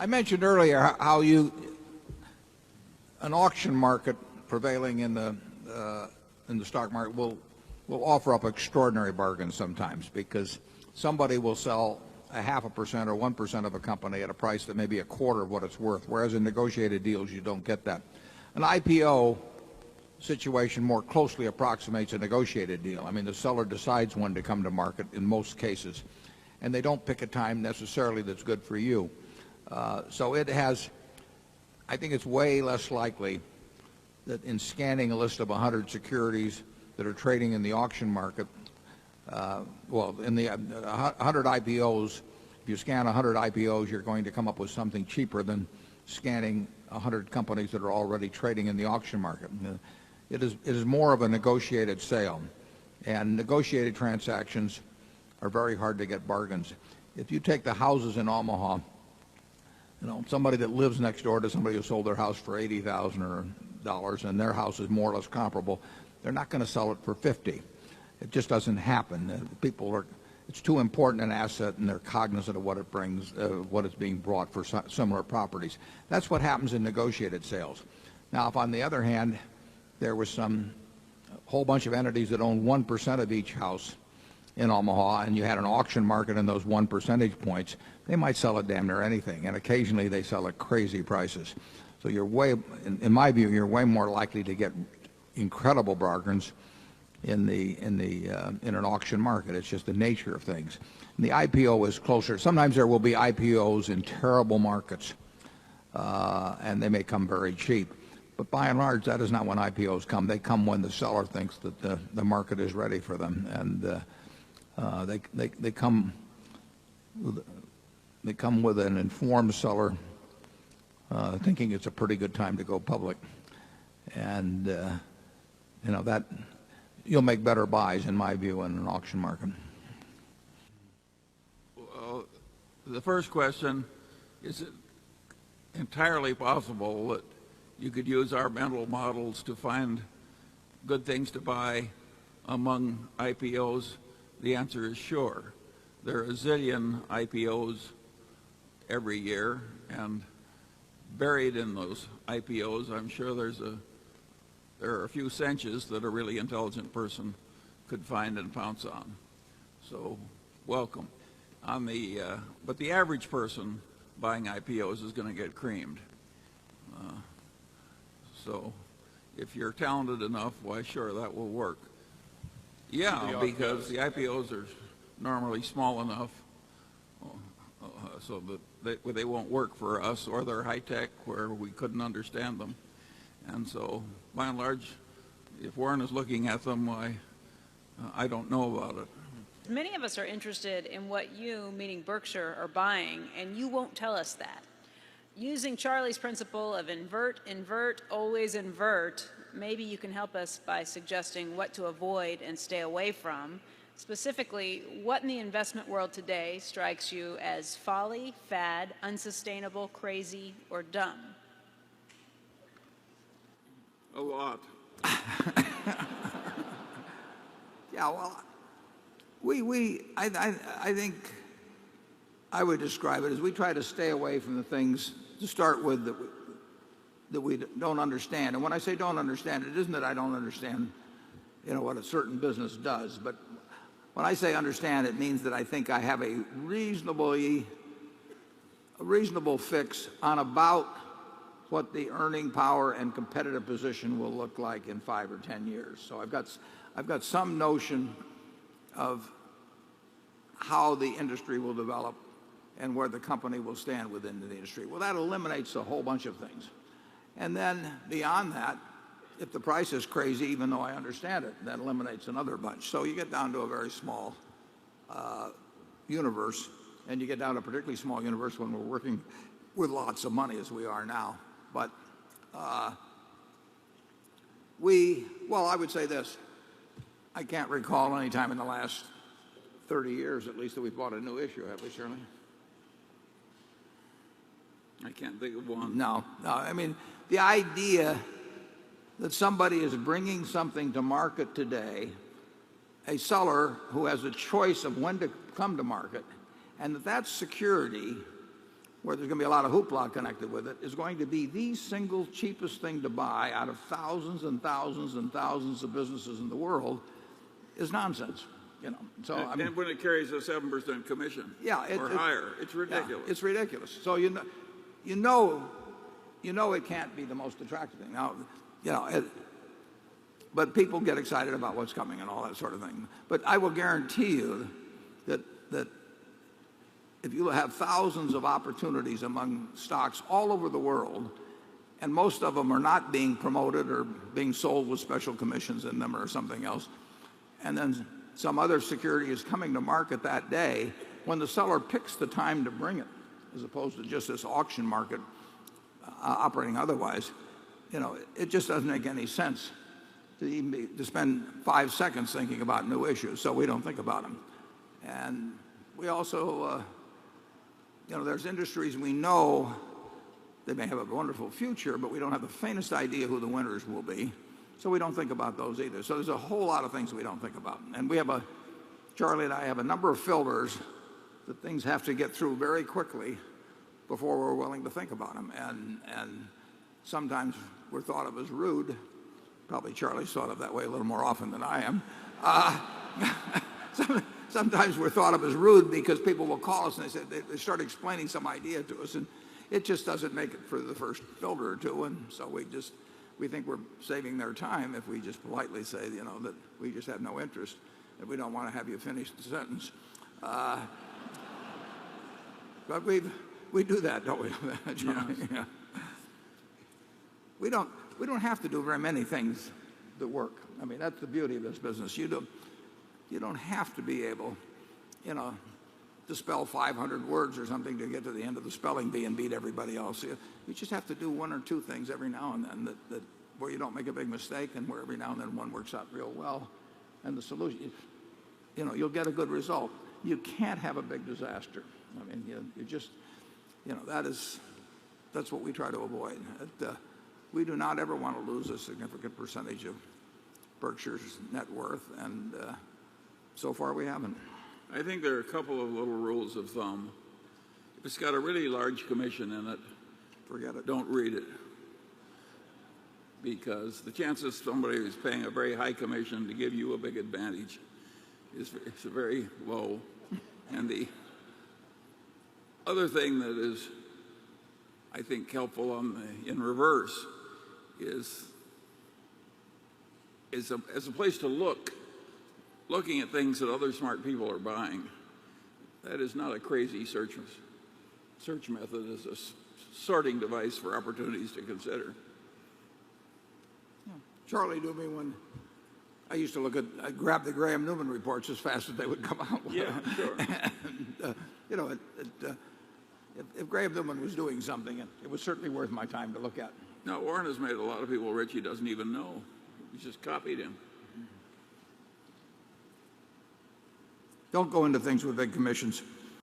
I mentioned earlier how an auction market prevailing in the stock market will offer up extraordinary bargains sometimes, because somebody will sell a 0.5% or 1% of a company at a price that may be a quarter of what it's worth, whereas in negotiated deals you don't get that. An IPO situation more closely approximates a negotiated deal. I mean, the seller decides when to come to market in most cases, and they don't pick a time necessarily that's good for you. So it has, I think it's way less likely that in scanning a list of 100 securities that are trading in the auction market, well, in the 100 IPOs, if you scan 100 IPOs, you're going to come up with something cheaper than scanning 100 companies that are already trading in the auction market. It is more of a negotiated sale, and negotiated transactions are very hard to get bargains. If you take the houses in Omaha, somebody that lives next door to somebody who sold their house for $80,000 and their house is more or less comparable, they're not going to sell it for 50. It just doesn't happen. It's too important an asset, and they're cognizant of what it brings, what is being brought for similar properties. That's what happens in negotiated sales. Now, if on the other hand, there was a whole bunch of entities that owned 1% of each house in Omaha, and you had an auction market in those 1 percentage points, they might sell it damn near anything, and occasionally they sell at crazy prices. So in my view, you're way more likely to get incredible bargains in an auction market. It's just the nature of things. And the IPO is closer. Sometimes there will be IPOs in terrible markets, and they may come very cheap. But by and large, that is not when IPOs come. They come when the seller thinks that the market is ready for them, and they come with an informed seller thinking it's a pretty good time to go public, and that you'll make better buys, in my view, in an auction market. Well, the first question, is it entirely possible that you could use our mental models to find good things to buy among IPOs? The answer is sure. There are a zillion IPOs every year, and buried in those IPOs, I'm sure there are a few cinches that a really intelligent person could find and pounce on. So, welcome. But the average person buying IPOs is going to get creamed. So, if you're talented enough, why, sure, that will work. Yeah, because the IPOs are normally small enough so that they won't work for us, or they're high-tech where we couldn't understand them. And so, by and large, if Warren is looking at them, I don't know about it. Many of us are interested in what you, meaning Berkshire, are buying, and you won't tell us that. Using Charlie's principle of invert, invert, always invert, maybe you can help us by suggesting what to avoid and stay away from. Specifically, what in the investment world today strikes you as folly, fad, unsustainable, crazy, or dumb? A lot. Yeah, well, I think I would describe it as we try to stay away from the things to start with that we don't understand. And when I say don't understand, it isn't that I don't understand, what a certain business does. But when I say understand, it means that I think I have a reasonable fix on about what the earning power and competitive position will look like in 5 or 10 years. So I've got some notion of how the industry will develop and where the company will stand within the industry. Well, that eliminates a whole bunch of things. And then beyond that, if the price is crazy, even though I understand it, that eliminates another bunch. So you get down to a very small universe, and you get down to a particularly small universe when we're working with lots of money as we are now. But I would say this. I can't recall any time in the last 30 years, at least, that we've bought a new issue, have we, Shirley? I can't think of one. No. I mean, the idea that somebody is bringing something to market today, a seller who has a choice of when to come to market, and that security where there's going to be a lot of hoopla connected with it, is going to be the single cheapest thing to buy out of thousands and thousands and thousands of businesses in the world is nonsense. So and when it carries a 7% commission, or higher, it's ridiculous. Yeah, it's ridiculous. So you know it can't be the most attractive thing. Now, but people get excited about what's coming and all that sort of thing. But I will guarantee you that if you have thousands of opportunities among stocks all over the world, and most of them are not being promoted or being sold with special commissions in them or something else, and then some other security is coming to market that day, when the seller picks the time to bring it, as opposed to just this auction market operating otherwise, it just doesn't make any sense to spend 5 seconds thinking about new issues. So we don't think about them. And we also, there's industries we know they may have a wonderful future, but we don't have the faintest idea who the winners will be. So we don't think about those either. So there's a whole lot of things we don't think about. And Charlie and I have a number of filters that things have to get through very quickly before we're willing to think about them. And sometimes we're thought of as rude. Probably Charlie's thought of that way a little more often than I am. Sometimes we're thought of as rude because people will call us and they start explaining some idea to us, and it just doesn't make it for the first filter or two. And so we think we're saving their time if we just politely say, that we just have no interest, and we don't want to have you finish the sentence. But we do that, don't we? Yeah. We don't have to do very many things that work. I mean, that's the beauty of this business. You don't have to be able, to spell 500 words or something to get to the end of the spelling bee and beat everybody else. You just have to do one or two things every now and then that where you don't make a big mistake, and where every now and then one works out real well. And the solution, you'll get a good result. You can't have a big disaster. I mean, you just, that's what we try to avoid. We do not ever want to lose a significant percentage of Berkshire's net worth, and so far we haven't. I think there are a couple of little rules of thumb. If it's got a really large commission in it, forget it. Don't read it. Because the chances somebody who's paying a very high commission to give you a big advantage is very low. And the other thing that is, I think, helpful in reverse is as a place to looking at things that other smart people are buying. That is not a crazy search method. It's a sorting device for opportunities to consider. Charlie knew me when I used to I'd grab the Graham Newman reports as fast as they would come out. Yeah, sure. And, if Graham Newman was doing something, it was certainly worth my time to look at. Now, Warren has made a lot of people rich he doesn't even know. He's just copied him. Don't go into things with big commissions.